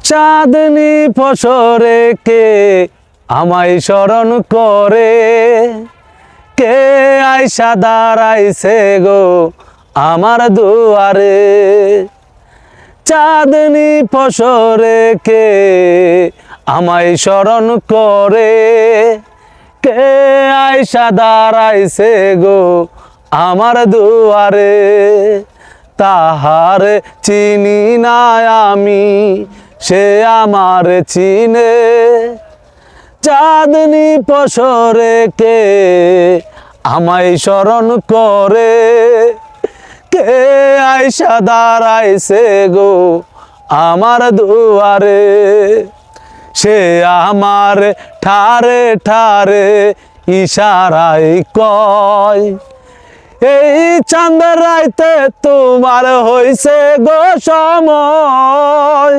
চাঁদনি ফসরে কে আমায় স্মরণ করে, কে আইসা দাঁড়াইছে গো আমার দুয়ারে। চাঁদনি ফসরে কে আমায় স্মরণ করে, কে আইসা দাঁড়াইছে গো আমার দুয়ারে। তাহার চিনি না আমি, সে আমার চিনে। চাঁদনি ফসরে কে আমায় স্মরণ করে, কে আইসা দাঁড়াইছে গো আমার দুয়ারে। সে আমার ঠারে ঠারে ইশারায় কয়, এই চাঁদ রাইতে তোমার হইছে গো সময়।